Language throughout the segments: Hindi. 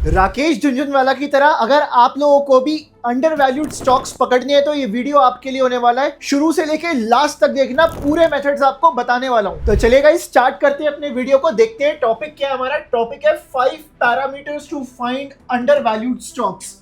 राकेश झुनझुनवाला की तरह अगर आप लोगों को भी अंडर वैल्यूड स्टॉक्स पकड़ने हैं तो ये वीडियो आपके लिए होने वाला है। शुरू से लेके लास्ट तक देखना, पूरे मेथड्स आपको बताने वाला हूं। तो चलिए गाइस स्टार्ट करते हैं अपने वीडियो को। देखते हैं टॉपिक क्या है हमारा। टॉपिक है 5 parameters to find undervalued stocks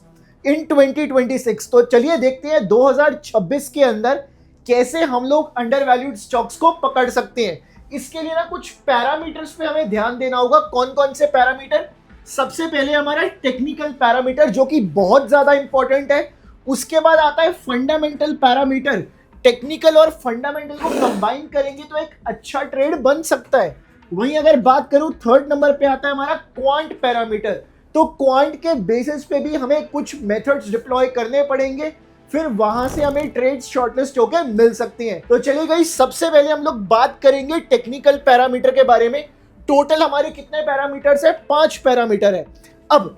in 2026। तो चलिए देखते हैं 2026 के अंदर कैसे हम लोग अंडर वैल्यूड स्टॉक्स को पकड़ सकते हैं। इसके लिए ना कुछ पैरामीटर्स पे हमें ध्यान देना होगा। कौन कौन से पैरामीटर? सबसे पहले हमारा टेक्निकल पैरामीटर जो कि बहुत ज्यादा इंपॉर्टेंट है। उसके बाद आता है फंडामेंटल पैरामीटर। टेक्निकल और फंडामेंटल को कंबाइन करेंगे तो एक अच्छा ट्रेड बन सकता है। वहीं अगर बात करूं थर्ड नंबर पे आता है हमारा क्वांट पैरामीटर। तो क्वांट के बेसिस पे भी हमें कुछ मेथड्स डिप्लॉय करने पड़ेंगे, फिर वहां से हमें ट्रेड्स शॉर्टलिस्ट होकर मिल सकती हैं। तो चलिए गाइस सबसे पहले हम लोग बात करेंगे टेक्निकल पैरामीटर के बारे में। टोटल हमारे कितने पैरामीटर्स है? 5 पैरामीटर है। अब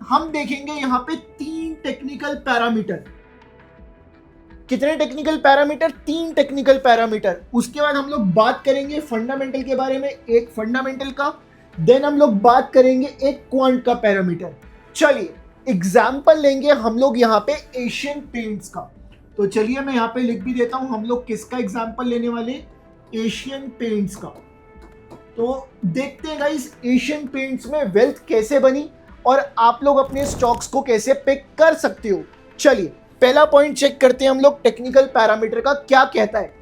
हम देखेंगे यहां पे 3 टेक्निकल पैरामीटर। कितने टेक्निकल पैरामीटर? 3 technical parameter. उसके बाद हम लोग बात करेंगे फंडामेंटल के बारे में, एक फंडामेंटल का। देन हम लोग बात करेंगे एक क्वांट का पैरामीटर। चलिए एग्जाम्पल लेंगे हम लोग यहाँ पे एशियन पेंट्स का। तो चलिए मैं यहाँ पे लिख भी देता हूं हम लोग किसका एग्जाम्पल लेने वाले, एशियन पेंट्स का। तो देखते हैं गाइस एशियन पेंट्स में वेल्थ कैसे बनी और आप लोग अपने स्टॉक्स को कैसे पिक कर सकते हो। चलिए पहला पॉइंट चेक करते हैं हम लोग टेक्निकल पैरामीटर का क्या कहता है।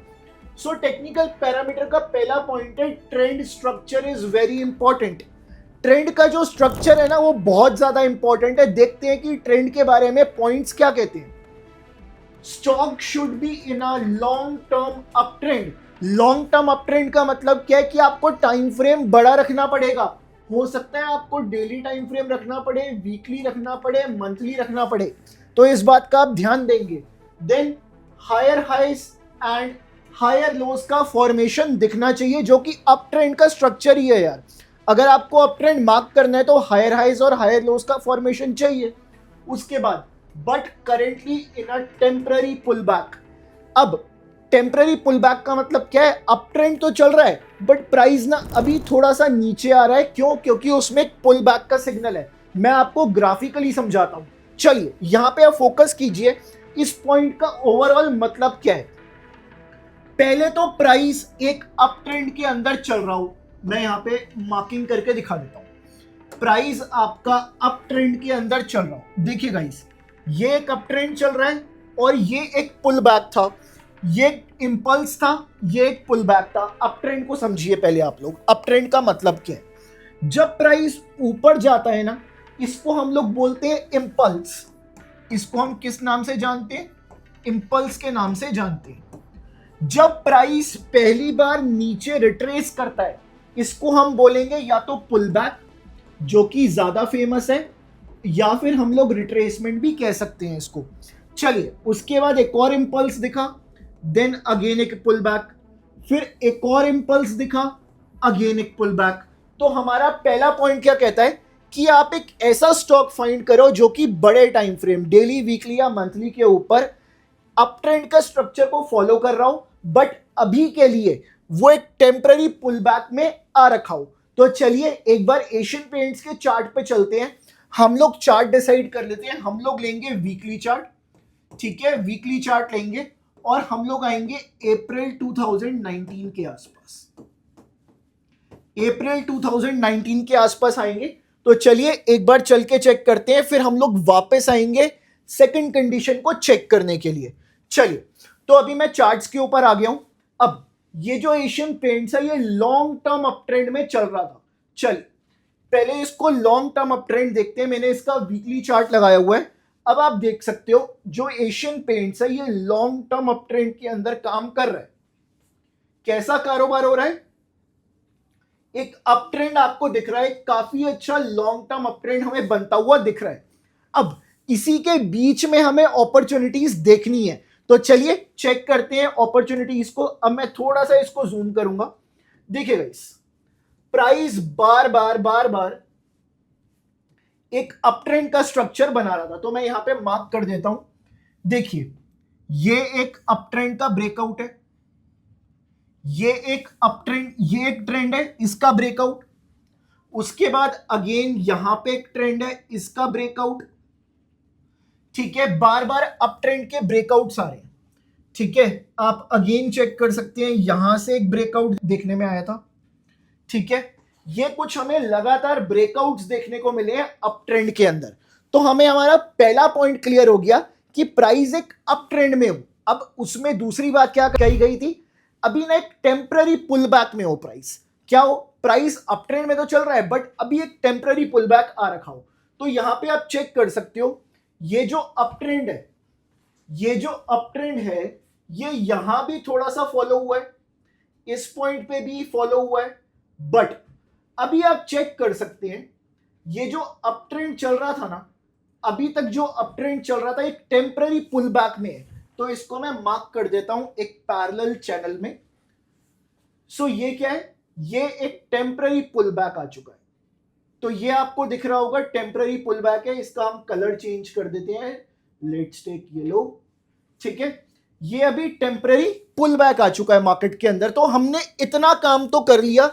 सो टेक्निकल पैरामीटर का पहला पॉइंट है trend structure is very important. Trend का जो स्ट्रक्चर है ना वो बहुत ज्यादा इंपॉर्टेंट है। देखते हैं कि ट्रेंड के बारे में पॉइंट्स क्या कहते हैं। Stock should be in a long term up trend. Long term up trend का मतलब क्या है कि आपको टाइम फ्रेम बड़ा रखना पड़ेगा। हो सकता है आपको डेली टाइम फ्रेम रखना पड़े, वीकली रखना पड़े, मंथली रखना पड़े। तो इस बात का आप ध्यान देंगे। Then higher highs and higher lows का फॉर्मेशन दिखना चाहिए, जो कि अप ट्रेंड का स्ट्रक्चर ही है यार। अगर आपको अप ट्रेंड मार्क करना है तो हायर हाइज और हायर लोज का फॉर्मेशन चाहिए। उसके बाद but currently in a temporary pull back. अब टेम्पररी पुल बैक का मतलब क्या है? अप ट्रेंड तो चल रहा है बट प्राइस ना अभी थोड़ा सा नीचे आ रहा है। क्यों? क्योंकि उसमें एक पुल बैक का सिग्नल है। मैं आपको ग्राफिकली समझाता हूं। चलिए यहां पे आप फोकस कीजिए, इस पॉइंट का ओवरऑल मतलब क्या है। पहले तो प्राइस एक अप ट्रेंड के अंदर चल रहा हो। मैं यहां पे मार्किंग करके दिखा देता हूं। प्राइस आपका अप ट्रेंड के अंदर चल रहा हो। देखिए गाइस ये एक अप ट्रेंड चल रहा है और ये एक पुल बैक था। ये इंपल्स था, ये एक पुल बैक था। अप ट्रेंड को समझिए पहले आप लोग। अप ट्रेंड का मतलब क्या है? जब प्राइस ऊपर जाता है ना, इसको हम लोग बोलते हैं इंपल्स। इसको हम किस नाम से जानते हैं? इंपल्स के नाम से जानते हैं। जब प्राइस पहली बार नीचे रिट्रेस करता है, इसको हम बोलेंगे या तो पुल बैक, जो कि ज्यादा फेमस है, या फिर हम लोग रिट्रेसमेंट भी कह सकते हैं इसको। चलिए उसके बाद एक और इंपल्स दिखा, देन अगेन एक पुल बैक, फिर एक और इंपल्स दिखा, अगेन एक पुल बैक। तो हमारा पहला पॉइंट क्या कहता है कि आप एक ऐसा स्टॉक फाइंड करो जो कि बड़े टाइम फ्रेम, डेली, वीकली या मंथली के ऊपर अप ट्रेंड का स्ट्रक्चर को फॉलो कर रहा हो, बट अभी के लिए वो एक टेम्पररी पुल बैक में आ रखा हो। तो चलिए एक बार एशियन पेंट्स के चार्ट पे चलते हैं। हम लोग चार्ट डिसाइड कर लेते हैं। हम लोग लेंगे वीकली चार्ट, ठीक है, वीकली चार्ट लेंगे और हम लोग आएंगे अप्रैल 2019 के आसपास। अप्रैल 2019 के आसपास आएंगे। तो चलिए एक बार चल के चेक करते हैं, फिर हम लोग वापस आएंगे सेकंड कंडीशन को चेक करने के लिए। चलिए तो अभी मैं चार्ट्स के ऊपर आ गया हूं। अब ये जो एशियन पेंट्स है ये लॉन्ग टर्म अप ट्रेंड में चल रहा था। चलिए पहले इसको लॉन्ग टर्म अप ट्रेंड देखते हैं। मैंने इसका वीकली चार्ट लगाया हुआ है। अब आप देख सकते हो जो एशियन पेंट्स है ये लॉन्ग टर्म अप ट्रेंड के अंदर काम कर रहा है। कैसा कारोबार हो रहा है? एक अप ट्रेंड आपको दिख रहा है, काफी अच्छा लॉन्ग टर्म अप ट्रेंड हमें बनता हुआ दिख रहा है। अब इसी के बीच में हमें अपॉर्चुनिटीज देखनी है। तो चलिए चेक करते हैं अपॉर्चुनिटीज को। अब मैं थोड़ा सा इसको जूम करूंगा। देखिए गाइस प्राइस बार बार बार बार एक अप ट्रेंड का स्ट्रक्चर बना रहा था। तो मैं यहां पे मार्क कर देता हूं। देखिए ये एक अप ट्रेंड का ब्रेकआउट है, ये एक अप ट्रेंड, ये एक ट्रेंड है, इसका ब्रेकआउट। उसके बाद अगेन यहां पे एक ट्रेंड है, इसका ब्रेकआउट, ठीक है, बार बार अप ट्रेंड के ब्रेकआउट्स आ रहे हैं, ठीक है। आप अगेन चेक कर सकते हैं, यहां से एक ब्रेकआउट देखने में आया था, ठीक है। ये कुछ हमें लगातार ब्रेकआउट्स देखने को मिले हैं अप ट्रेंड के अंदर। तो हमें हमारा पहला पॉइंट क्लियर हो गया कि प्राइस एक अप ट्रेंड में हो। अब उसमें दूसरी बात क्या कही गई थी, अभी ना एक टेम्पररी पुल बैक में हो प्राइस, क्या हो, प्राइस अप ट्रेंड में तो चल रहा है बट अभी एक टेम्पररी पुल बैक आ रखा हो। तो यहां पे आप चेक कर सकते हो, ये जो अप ट्रेंड है, ये जो अप ट्रेंड है, ये यहां भी थोड़ा सा फॉलो हुआ है, इस पॉइंट पे भी फॉलो हुआ है, बट अभी आप चेक कर सकते हैं, ये जो अप ट्रेंड चल रहा था ना, अभी तक जो अप ट्रेंड चल रहा था एक टेम्पररी पुल बैक में है। तो इसको मैं मार्क कर देता हूं एक पैरेलल चैनल में। सो ये क्या है, ये एक टेम्पररी पुल बैक आ चुका है। तो ये आपको दिख रहा होगा टेम्पररी पुल बैक है, इसका हम कलर चेंज कर देते हैं, लेट्स टेक येलो, ठीक है। ये अभी टेम्पररी पुल बैक आ चुका है मार्केट के अंदर। तो हमने इतना काम तो कर लिया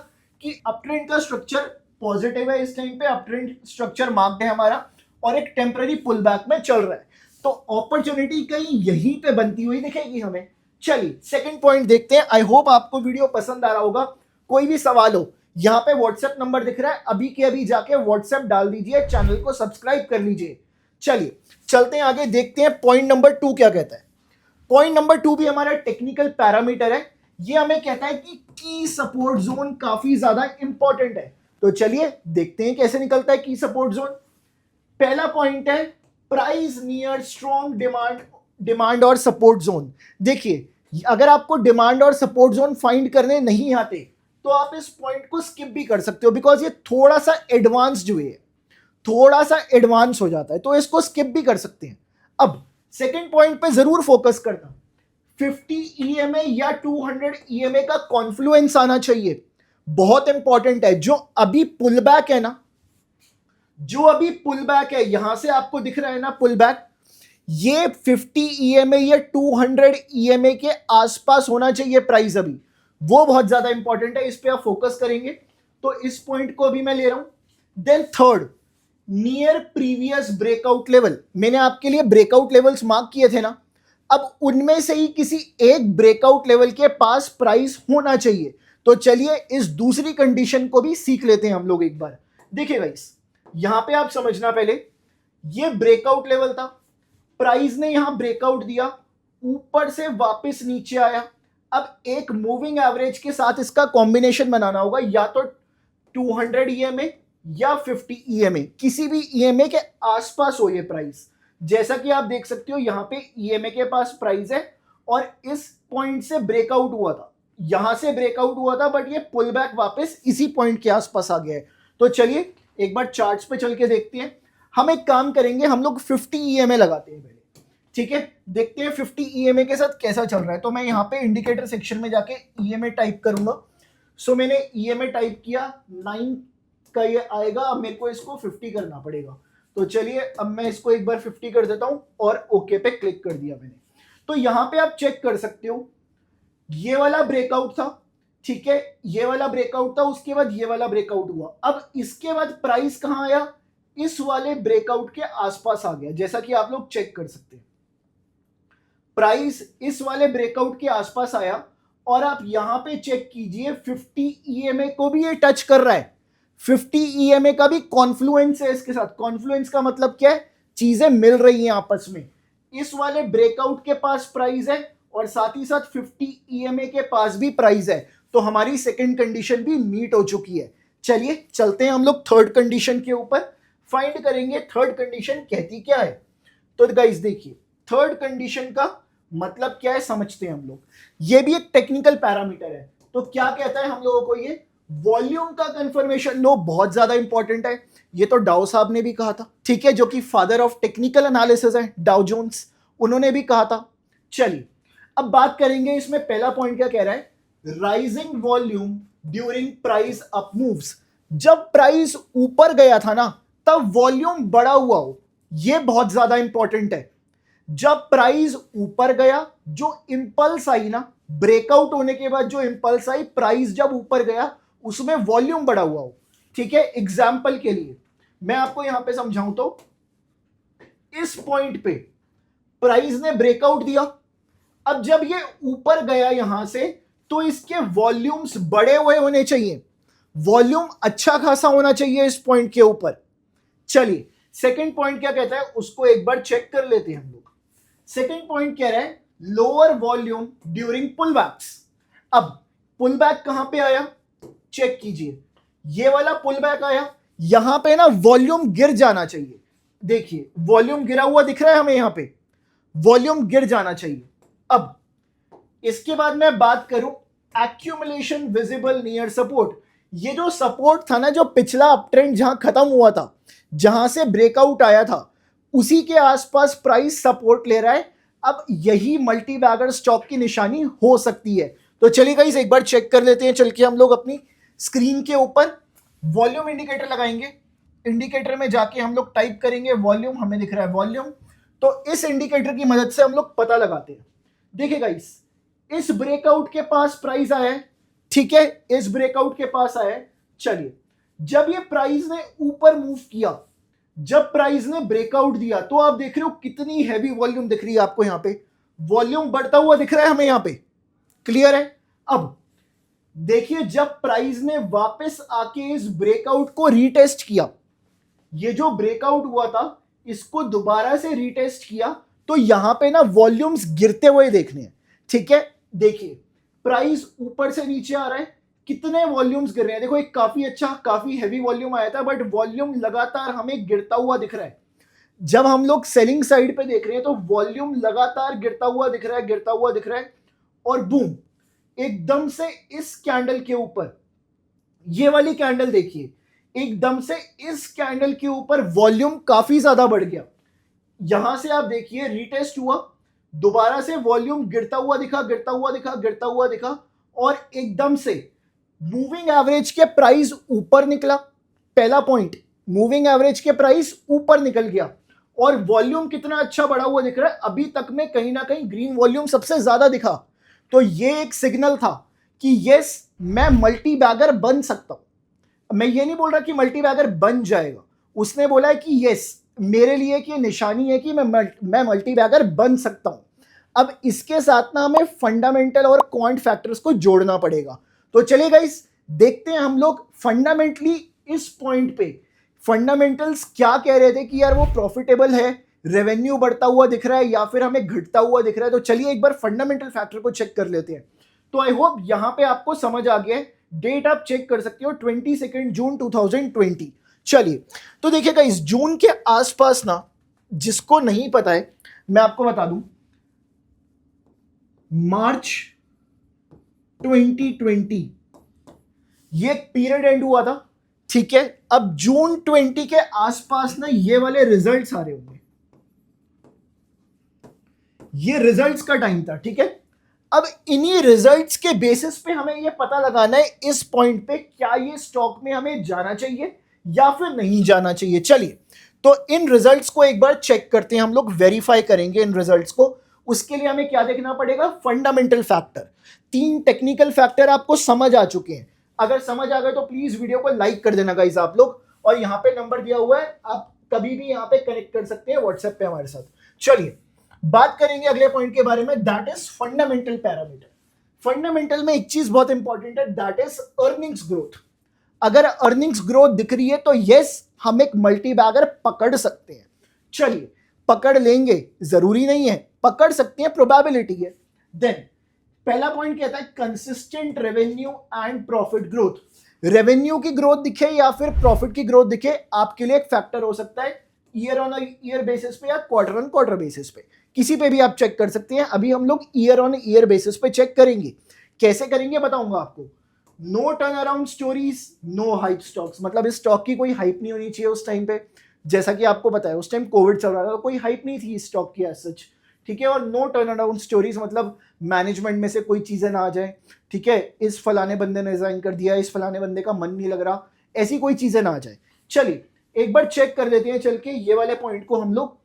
कि अप ट्रेंड का स्ट्रक्चर पॉजिटिव है, इस टाइम पे अप ट्रेंड स्ट्रक्चर मार्क्ड है हमारा और एक टेम्पररी पुल बैक में चल रहा है। तो अपॉर्चुनिटी कहीं यहीं पे बनती हुई दिखेगी हमें। चलिए सेकंड पॉइंट देखते हैं। आई होप आपको वीडियो पसंद आ रहा होगा। कोई भी सवाल हो, यहां पे व्हाट्सएप नंबर दिख रहा है, अभी के अभी जाके व्हाट्सएप डाल दीजिए, चैनल को सब्सक्राइब कर लीजिए। चलिए चलते हैं आगे, देखते हैं पॉइंट नंबर 2 क्या कहता है। पॉइंट नंबर 2 भी हमारा टेक्निकल पैरामीटर है। ये हमें कहता है कि की सपोर्ट जोन काफी ज्यादा इंपॉर्टेंट है। तो चलिए देखते हैं कैसे निकलता है की सपोर्ट जोन। पहला पॉइंट है प्राइस नियर स्ट्रॉन्ग डिमांड और सपोर्ट जोन। देखिए अगर आपको डिमांड और सपोर्ट जोन फाइंड करने नहीं आते तो आप इस पॉइंट को स्किप भी कर सकते हो, बिकॉज ये थोड़ा सा एडवांस जो है, थोड़ा सा एडवांस हो जाता है, तो इसको स्किप भी कर सकते हैं। अब सेकंड पॉइंट पे जरूर फोकस करना, 50 ईएमए या 200 ईएमए का कॉन्फ्लुएंस आना चाहिए, बहुत इंपॉर्टेंट है। जो अभी पुल बैक है ना, जो अभी पुल बैक है, यहां से आपको दिख रहा है ना पुल बैक, ये 50 ईएमए या 200 ईएमए के आसपास होना चाहिए प्राइस अभी, वो बहुत ज्यादा इंपॉर्टेंट है, इस पे आप फोकस करेंगे। तो इस पॉइंट को अभी मैं ले रहा हूं। Then third, near previous breakout level. मैंने आपके लिए ब्रेकआउट लेवल्स मार्क किए थे ना, अब उनमें से ही किसी एक ब्रेकआउट लेवल के पास प्राइस होना चाहिए। तो चलिए इस दूसरी कंडीशन को भी सीख लेते हैं हम लोग एक बार। देखिए गाइस, यहां पे आप समझना, पहले ये ब्रेकआउट लेवल था, प्राइस ने यहां ब्रेकआउट दिया, ऊपर से वापस नीचे आया। अब एक मूविंग एवरेज के साथ इसका कॉम्बिनेशन बनाना होगा, या तो 200 ईएमए या 50 ईएमए, किसी भी ईएमए के आसपास हो ये प्राइस। जैसा कि आप देख सकते हो यहां पे ईएमए के पास प्राइस है और इस पॉइंट से ब्रेकआउट हुआ था, यहां से ब्रेकआउट हुआ था, बट ये पुल बैक वापस इसी पॉइंट के आसपास आ गया है। तो चलिए एक बार चार्ट्स पे चल के देखते हैं। हम एक काम करेंगे, हम लोग 50 ईएमए लगाते हैं पहले, ठीक है, देखते हैं 50 ईएमए के साथ कैसा चल रहा है। तो मैं यहाँ पे इंडिकेटर सेक्शन में जाके ईएमए टाइप करूंगा। सो मैंने ईएमए टाइप किया, 9 का ये आएगा। अब मेरे को इसको 50 करना पड़ेगा। तो चलिए अब मैं इसको एक बार 50 कर देता हूं और ओके पे क्लिक कर दिया मैंने। तो यहां पे आप चेक कर सकते हो, ये वाला ब्रेकआउट था, ठीक है, ये वाला ब्रेकआउट था, उसके बाद ये वाला ब्रेकआउट हुआ। अब इसके बाद प्राइस कहां आया, इस वाले ब्रेकआउट के आसपास आ गया, जैसा कि आप लोग चेक कर सकते हैं। प्राइस इस वाले ब्रेकआउट के आसपास आया और आप यहां पे चेक कीजिए 50 ईएमए को भी ये टच कर रहा है। 50 ईएमए का भी कॉन्फ्लुएंस है इसके साथ। कॉन्फ्लुएंस का मतलब क्या है, चीजें मिल रही हैं आपस में। इस वाले ब्रेकआउट के पास प्राइस है और साथ ही साथ 50 ईएमए के पास भी प्राइस है। तो हमारी सेकंड कंडीशन भी मीट हो चुकी है। चलिए चलते हैं हम लोग थर्ड कंडीशन के ऊपर, फाइंड करेंगे थर्ड कंडीशन कहती क्या है। तो गाइस देखिए, थर्ड कंडीशन का मतलब क्या है समझते हैं हम लोग। ये भी एक टेक्निकल पैरामीटर है। तो क्या कहता है हम लोगों को, ये वॉल्यूम का कंफर्मेशन लो बहुत ज्यादा इंपॉर्टेंट है। ये तो डाउ साहब ने भी कहा था, ठीक है, जो कि फादर ऑफ टेक्निकल एनालिसिस है, डाउ जोन्स, उन्होंने भी कहा था। चलिए अब बात करेंगे इसमें। पहला पॉइंट क्या कह रहा है, rising volume during price up moves. जब प्राइस ऊपर गया था ना, तब वॉल्यूम बड़ा हुआ हो, यह बहुत ज्यादा इंपॉर्टेंट है। जब प्राइस ऊपर गया, जो इंपल्स आई ना, ब्रेकआउट होने के बाद जो इंपल्स आई, प्राइस जब ऊपर गया उसमें वॉल्यूम बड़ा हुआ हो, ठीक है, एग्जाम्पल के लिए मैं आपको यहां पे समझाऊं तो इस पॉइंट पे प्राइस ने ब्रेकआउट दिया। अब जब ये ऊपर गया यहां से तो इसके वॉल्यूम्स बड़े हुए होने चाहिए, वॉल्यूम अच्छा खासा होना चाहिए इस पॉइंट के ऊपर। चलिए सेकंड पॉइंट क्या कहता है उसको एक बार चेक कर लेते हैं हम लोग। सेकंड पॉइंट कह रहा है लोअर वॉल्यूम ड्यूरिंग पुल बैक्स। अब पुल बैक कहां पे आया, चेक कीजिए, ये वाला पुल बैक आया, यहां पे ना वॉल्यूम गिर जाना चाहिए। देखिए वॉल्यूम गिरा हुआ दिख रहा है हमें, यहां पे वॉल्यूम गिर जाना चाहिए। अब इसके बाद मैं बात करूं एक्यूमुलेशन विजिबल नियर सपोर्ट। ये जो सपोर्ट था ना, जो पिछला अपट्रेंड जहां खत्म हुआ था, जहां से ब्रेकआउट आया था, उसी के आसपास प्राइस सपोर्ट ले रहा है। अब यही मल्टी बैगर स्टॉक की निशानी हो सकती है। तो चलिए गाइस एक बार चेक कर लेते हैं, चल के हम लोग अपनी स्क्रीन के ऊपर वॉल्यूम इंडिकेटर लगाएंगे। इंडिकेटर में जाके हम लोग टाइप करेंगे वॉल्यूम, हमें दिख रहा है वॉल्यूम। तो इस इंडिकेटर की मदद से हम लोग पता लगाते हैं। देखिए गाइस इस ब्रेकआउट के पास प्राइस आया है, ठीक है, इस ब्रेकआउट के पास आया है। चलिए जब ये प्राइस ने ऊपर मूव किया, जब प्राइस ने ब्रेकआउट दिया, तो आप देख रहे हो कितनी हैवी वॉल्यूम दिख रही है आपको, यहां पे वॉल्यूम बढ़ता हुआ दिख रहा है हमें यहां पे, क्लियर है। अब देखिए जब प्राइस ने वापस आके इस ब्रेकआउट को रीटेस्ट किया, ये जो ब्रेकआउट हुआ था इसको दोबारा से रीटेस्ट किया, तो यहां पे ना वॉल्यूम्स गिरते हुए देखने हैं, ठीक है। देखिए प्राइस ऊपर से नीचे आ रहा है, कितने वॉल्यूम्स गिर रहे हैं, देखो एक काफी अच्छा काफी हैवी वॉल्यूम आया था, बट वॉल्यूम लगातार हमें गिरता हुआ दिख रहा है। जब हम लोग सेलिंग साइड पे देख रहे हैं तो वॉल्यूम लगातार गिरता हुआ दिख रहा है, गिरता हुआ दिख रहा है, और बूम एकदम से इस कैंडल के ऊपर, ये वाली कैंडल देखिए, एकदम से इस कैंडल के ऊपर वॉल्यूम काफी ज्यादा बढ़ गया। यहां से आप देखिए रीटेस्ट हुआ, दोबारा से वॉल्यूम गिरता हुआ दिखा, गिरता हुआ दिखा, गिरता हुआ दिखा, और एकदम से मूविंग एवरेज के प्राइस ऊपर निकला। पहला पॉइंट, मूविंग एवरेज के प्राइस ऊपर निकल गया और वॉल्यूम कितना अच्छा बढ़ा हुआ दिख रहा है। अभी तक में कहीं ना कहीं ग्रीन वॉल्यूम सबसे ज्यादा दिखा, तो ये एक सिग्नल था कि यस मैं मल्टी बैगर बन सकता हूं। मैं ये नहीं बोल रहा कि मल्टी बैगर बन जाएगा, उसने बोला है कि यस मेरे लिए कि निशानी है कि मैं मल्टी बैगर बन सकता हूं। अब इसके साथ ना हमें फंडामेंटल और क्वांट फैक्टर्स को जोड़ना पड़ेगा। तो चलिए गाइस देखते हैं हम लोग फंडामेंटली इस पॉइंट पे फंडामेंटल्स क्या कह रहे थे कि यार वो प्रॉफिटेबल है, रेवेन्यू बढ़ता हुआ दिख रहा है या फिर हमें घटता हुआ दिख रहा है। तो चलिए एक बार फंडामेंटल फैक्टर को चेक कर लेते हैं। तो आई होप यहां पे आपको समझ आ गया है। डेट आप चेक कर सकते हो 22 जून 2020। चलिए तो देखिए गाइस जून के आसपास ना, जिसको नहीं पता है मैं आपको बता दूं, मार्च 2020 ये पीरियड एंड हुआ था, ठीक है। अब जून 20 के आसपास ना ये वाले रिजल्ट्स आ रहे होंगे, ये रिजल्ट्स का टाइम था, ठीक है। अब इन्हीं रिजल्ट्स के बेसिस पे हमें ये पता लगाना है इस पॉइंट पे क्या ये स्टॉक में हमें जाना चाहिए या फिर नहीं जाना चाहिए। चलिए तो इन रिजल्ट्स को एक बार चेक करते हैं, हम लोग वेरीफाई करेंगे इन रिजल्ट्स को। उसके लिए हमें क्या देखना पड़ेगा, फंडामेंटल फैक्टर। 3 टेक्निकल फैक्टर आपको समझ आ चुके हैं। अगर समझ आ गए तो प्लीज वीडियो को लाइक कर देना गाइस आप लोग, और यहाँ पे नंबर दिया हुआ है, आप कभी भी यहाँ पे कनेक्ट कर सकते हैं व्हाट्सएप पे हमारे साथ। चलिए बात करेंगे अगले पॉइंट के बारे में, that is fundamental parameter. Fundamental में एक चीज बहुत इंपॉर्टेंट है, दैट इज अर्निंग्स ग्रोथ। अगर अर्निंग्स ग्रोथ दिख रही है तो यस हम एक मल्टी बैगर पकड़ सकते हैं। चलिए पकड़ लेंगे, जरूरी नहीं है, पकड़ सकते हैं, प्रोबेबिलिटी है। देन पहला पॉइंट कहता है consistent revenue and profit growth. Revenue की ग्रोथ दिखे या फिर प्रॉफिट की ग्रोथ दिखे, आपके लिए एक फैक्टर हो सकता है ईयर ऑन ईयर बेसिस पे या क्वार्टर ऑन क्वार्टर बेसिस पे, किसी पे भी आप चेक कर सकते हैं। अभी हम लोग ईयर ऑन ईयर बेसिस पे चेक करेंगे। कैसे करेंगे बताऊंगा आपको। No turn around stories, no hype stocks, मतलब इस स्टॉक की कोई हाइप नहीं होनी चाहिए उस टाइम पे। जैसा कि आपको पता है उस टाइम कोविड चल रहा था, कोई हाइप नहीं थी इस स्टॉक की एज सच, ठीक है। और नो टर्न अराउंड स्टोरीज मतलब मैनेजमेंट में से कोई चीजें ना आ जाए, ठीक है, इस फलाने बंदे ने रिजाइन कर दिया, इस फलाने बंदे का मन नहीं लग रहा, ऐसी कोई चीजें ना आ जाए। चलिए एक बार चेक कर लेते हैं चल के ये वाले पॉइंट को हम लोग।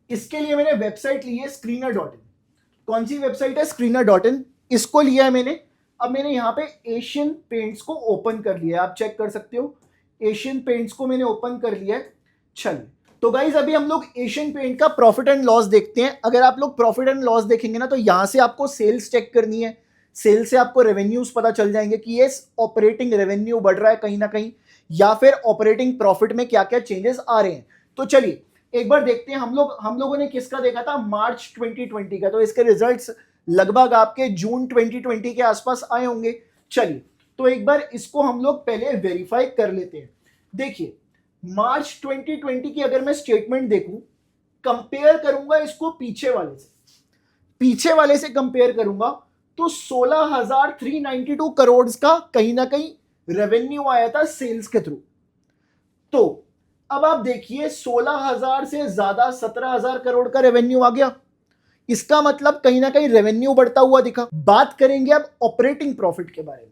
इसके लिए मैंने वेबसाइट ली है screener.in। कौन सी वेबसाइट है, screener.in, इसको लिया है मैंने। अब मैंने यहाँ पे एशियन पेंट्स को ओपन कर लिया है, आप चेक कर सकते हो, एशियन पेंट्स को मैंने ओपन कर लिया है। चलिए तो गाइज अभी हम लोग एशियन पेंट का प्रॉफिट एंड लॉस देखते हैं। अगर आप लोग प्रॉफिट एंड लॉस देखेंगे ना तो यहां से आपको सेल्स चेक करनी है, सेल से आपको रेवेन्यूज पता चल जाएंगे कि ये ऑपरेटिंग रेवेन्यू बढ़ रहा है कहीं ना कहीं, या फिर ऑपरेटिंग प्रॉफिट में क्या क्या चेंजेस आ रहे हैं। तो चलिए एक बार देखते हैं, हम लोगों ने किसका देखा था, मार्च 2020 का, तो इसके रिजल्ट्स लगभग आपके जून 2020 के आसपास आए होंगे। चलिए तो एक बार इसको हम लोग पहले वेरीफाई कर लेते हैं। देखिए मार्च 2020 की अगर मैं स्टेटमेंट देखूं, कंपेयर करूंगा इसको पीछे वाले से कंपेयर करूंगा तो 16,392 करोड़ का कहीं ना कहीं रेवेन्यू आया था सेल्स के थ्रू। तो अब आप देखिए 16,000 से ज्यादा 17,000 करोड़ का रेवेन्यू आ गया, इसका मतलब कहीं ना कहीं रेवेन्यू बढ़ता हुआ दिखा। बात करेंगे अब ऑपरेटिंग प्रॉफिट के बारे में।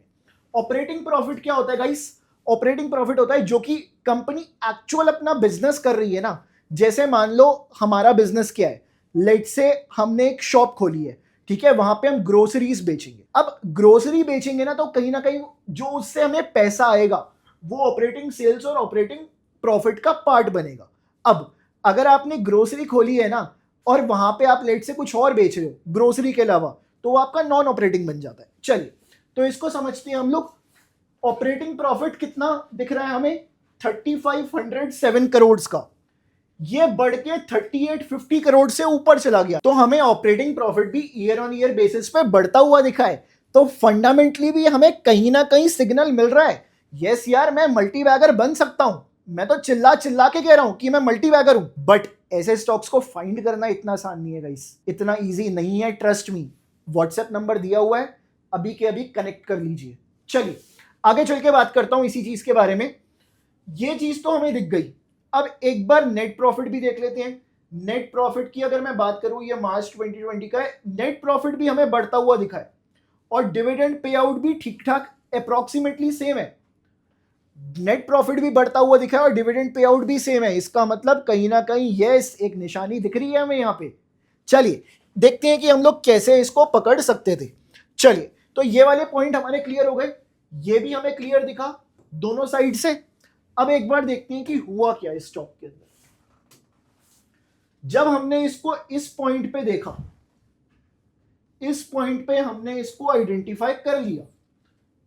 ऑपरेटिंग प्रॉफिट क्या होता है गाइस? ऑपरेटिंग प्रॉफिट होता है जो कि कंपनी एक्चुअल अपना बिजनेस कर रही है ना। जैसे मान लो हमारा बिजनेस क्या है, लेट से हमने एक शॉप खोली है, ठीक है, वहां पे हम ग्रोसरीज बेचेंगे। अब ग्रोसरी बेचेंगे ना तो कहीं ना कहीं जो उससे हमें पैसा आएगा वो ऑपरेटिंग सेल्स और ऑपरेटिंग प्रॉफिट का पार्ट बनेगा। अब अगर आपने ग्रोसरी खोली है ना और वहां पे आप लेट से कुछ और बेच रहे हो ग्रोसरी के अलावा, तो वो आपका नॉन ऑपरेटिंग बन जाता है। चलिए तो इसको समझते हैं हम लोग। ऑपरेटिंग प्रॉफिट कितना दिख रहा है हमें, 3507 करोड़ का, ये बढ़ के 3850 करोड़ से ऊपर चला गया। तो हमें ऑपरेटिंग प्रॉफिट भी ईयर ऑन ईयर बेसिस पे बढ़ता हुआ दिखा है। तो फंडामेंटली भी हमें कहीं ना कहीं सिग्नल मिल रहा है, यस यार मैं मल्टीबैगर बन सकता हूं। मैं तो चिल्ला चिल्ला के कह रहा हूं कि मैं मल्टीबैगर हूं, बट ऐसे स्टॉक्स को फाइंड करना इतना आसान नहीं है गाइस, इतना इजी नहीं है, ट्रस्ट मी। व्हाट्सएप नंबर दिया हुआ है, अभी के अभी कनेक्ट कर लीजिए। चलिए आगे चल के बात करता हूं इसी चीज के बारे में। ये चीज तो हमें दिख गई। अब एक बार नेट प्रॉफिट भी देख लेते हैं। नेट प्रॉफिट की अगर मैं बात करूं, ये मार्च 2020 का है, नेट प्रॉफिट भी हमें बढ़ता हुआ दिखा है और डिविडेंड पे आउट भी ठीक ठाक अप्रोक्सीमेटली सेम है। नेट प्रॉफिट भी बढ़ता हुआ दिखा है और डिविडेंड पे आउट भी सेम है, इसका मतलब कहीं ना कहीं यस एक निशानी दिख रही है हमें यहाँ पे। चलिए देखते हैं कि हम लोग कैसे इसको पकड़ सकते थे। चलिए तो ये वाले पॉइंट हमारे क्लियर हो गए, ये भी हमें क्लियर दिखा दोनों साइड से। अब एक बार देखते हैं कि हुआ क्या इस स्टॉक के अंदर। जब हमने इसको इस पॉइंट पे देखा, इस पॉइंट पे हमने इसको आइडेंटिफाई कर लिया,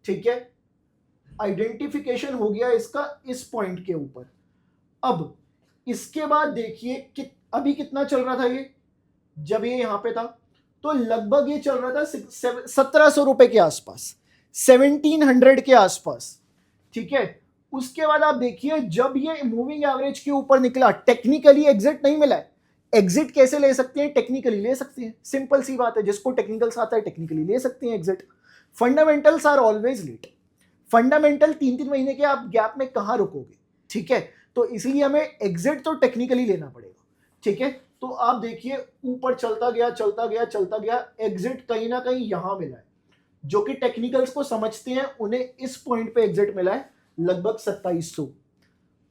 ठीक है, आइडेंटिफिकेशन हो गया इसका इस पॉइंट के ऊपर। अब इसके बाद देखिए कि अभी कितना चल रहा था ये, जब ये यहां पे था तो लगभग ये चल रहा था 1700 रुपए के आसपास, 1700 के आसपास, ठीक है। उसके बाद आप देखिए जब ये मूविंग एवरेज के ऊपर निकला, टेक्निकली एग्जिट नहीं मिला है। एग्जिट कैसे ले सकते हैं? टेक्निकली ले सकते हैं, सिंपल सी बात है, जिसको टेक्निकल्स आता है टेक्निकली ले सकते हैं exit. Fundamentals are always late. Fundamental 3-3 महीने के आप गैप में कहां रुकोगे, ठीक है, तो इसलिए हमें एग्जिट तो टेक्निकली लेना पड़ेगा, ठीक है। तो आप देखिए ऊपर चलता गया, एग्जिट कहीं ना कहीं यहां मिला है। जो कि टेक्निकल्स को समझते हैं उन्हें इस पॉइंट पे एग्जिट मिला है, लगभग 2700,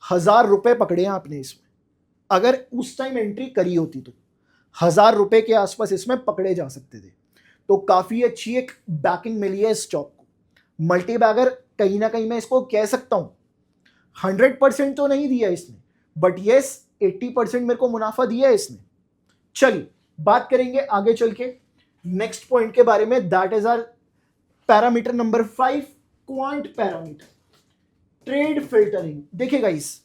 1000 रुपए पकड़े हैं आपने इसमें। अगर उस टाइम एंट्री करी होती तो 1000 रुपए के आसपास इसमें पकड़े जा सकते थे। तो काफी अच्छी एक बैकिंग मिली है स्टॉक को। मल्टीबैगर कहीं ना कहीं मैं इसको कह सकता हूं, 100% तो नहीं दिया इसने, बट यस 80% मेरे को मुनाफा दिया है इसने। चलिए बात करेंगे आगे चल के नेक्स्ट पॉइंट के बारे में, that is our parameter number 5, quant parameter, trade filtering. देखिए गाइस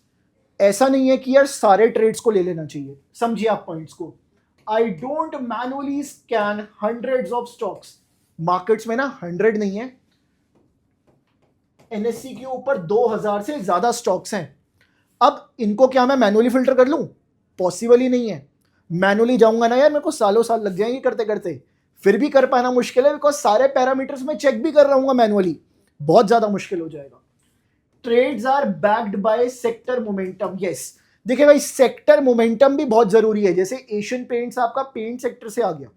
ऐसा नहीं है कि यार सारे ट्रेड्स को ले लेना चाहिए, समझिए आप पॉइंट्स को। I don't manually scan hundreds of stocks. Markets में ना 100 नहीं है, एनएससी के ऊपर 2000 से ज्यादा स्टॉक्स हैं। अब इनको क्या मैं मैनुअली फिल्टर कर लूं? पॉसिबल ही नहीं है। मैनुअली जाऊंगा ना यार, मेरे को सालों साल लग जाएंगे करते करते, फिर भी कर पाना मुश्किल है, बिकॉज सारे पैरामीटर्स में चेक भी कर रहा हूं मैनुअली, बहुत ज्यादा मुश्किल हो जाएगा। Trades are backed by sector momentum. Yes देखिए भाई, सेक्टर मोमेंटम भी बहुत जरूरी है। जैसे एशियन पेंट्स आपका पेंट सेक्टर से आ गया,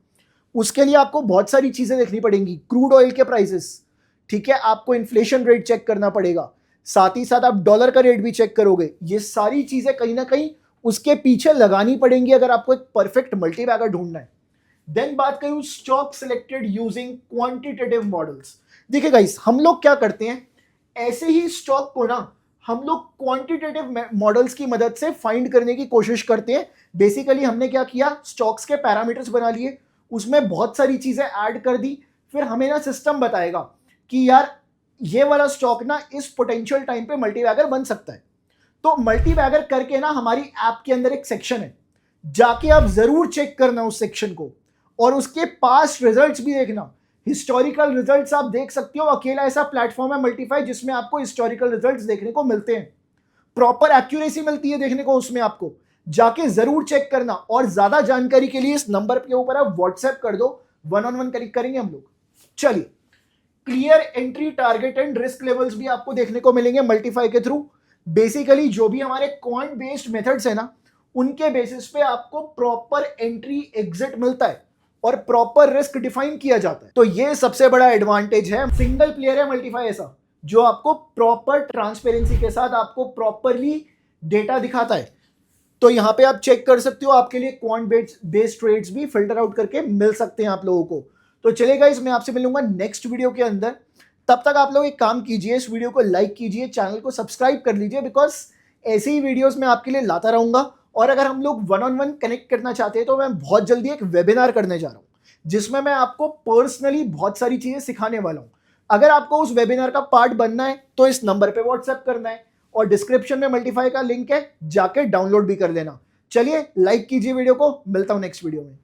उसके लिए आपको बहुत सारी चीजें देखनी पड़ेंगी, क्रूड ऑयल के प्राइसेस, ठीक है, आपको इन्फ्लेशन रेट चेक करना पड़ेगा, साथ ही साथ आप डॉलर का रेट भी चेक करोगे। ये सारी चीजें कहीं ना कहीं उसके पीछे लगानी पड़ेंगी अगर आपको एक परफेक्ट मल्टीबैगर ढूंढना है। देन बात करूं stock selected using quantitative models. देखिए गाइस, हम लोग क्या करते हैं, ऐसे ही स्टॉक को ना हम लोग क्वांटिटेटिव मॉडल्स की मदद से फाइंड करने की कोशिश करते हैं। बेसिकली हमने क्या किया, स्टॉक्स के पैरामीटर्स बना लिए, उसमें बहुत सारी चीजें ऐड कर दी, फिर हमें ना सिस्टम बताएगा कि यार ये वाला स्टॉक ना इस पोटेंशियल टाइम पे मल्टीबैगर बन सकता है। तो मल्टीबैगर करके ना हमारी ऐप के अंदर एक सेक्शन है, जाके आप जरूर चेक करना उस सेक्शन को, और उसके पास्ट रिजल्ट्स भी देखना। हिस्टोरिकल रिजल्ट्स आप देख सकते हो, अकेला ऐसा प्लेटफॉर्म है मल्टीफाई जिसमें आपको हिस्टोरिकल रिजल्ट्स देखने को मिलते हैं, प्रॉपर एक्यूरेसी मिलती है देखने को उसमें। आपको जाके जरूर चेक करना, और ज्यादा जानकारी के लिए इस नंबर के ऊपर आप व्हाट्सएप कर दो, 1-on-1 कनेक्ट करेंगे हम लोग। चलिए, clear entry target and risk levels भी आपको देखने को मिलेंगे मल्टीफाई के थ्रू। बेसिकली जो भी हमारे क्वांट बेस्ड मेथड्स है ना, उनके बेसिस पे आपको प्रॉपर एंट्री एग्जिट मिलता है और प्रॉपर रिस्क डिफाइन किया जाता है। तो ये सबसे बड़ा एडवांटेज है, सिंगल प्लेयर है मल्टीफाई ऐसा जो आपको प्रॉपर ट्रांसपेरेंसी के साथ आपको प्रॉपरली डेटा दिखाता है। तो यहां पे आप चेक कर सकते हो, आपके लिए क्वांट बेस्ड ट्रेड्स भी फिल्टर आउट करके मिल सकते हैं आप लोगों को। तो चलेगा, इसमें आपसे मिलूंगा नेक्स्ट वीडियो के अंदर। तब तक आप लोग एक काम कीजिए, इस वीडियो को लाइक कीजिए, चैनल को सब्सक्राइब कर लीजिए, बिकॉज ऐसे ही वीडियोस मैं आपके लिए लाता रहूंगा। और अगर हम लोग 1-on-1 कनेक्ट करना चाहते हैं तो मैं बहुत जल्दी एक वेबिनार करने जा रहा हूं, जिसमें मैं आपको पर्सनली बहुत सारी चीजें सिखाने वाला हूं। अगर आपको उस वेबिनार का पार्ट बनना है तो इस नंबर पे व्हाट्सएप करना है, और डिस्क्रिप्शन में मल्टीफाई का लिंक है, जाके डाउनलोड भी कर लेना। चलिए, लाइक कीजिए वीडियो को, मिलता हूं नेक्स्ट वीडियो में।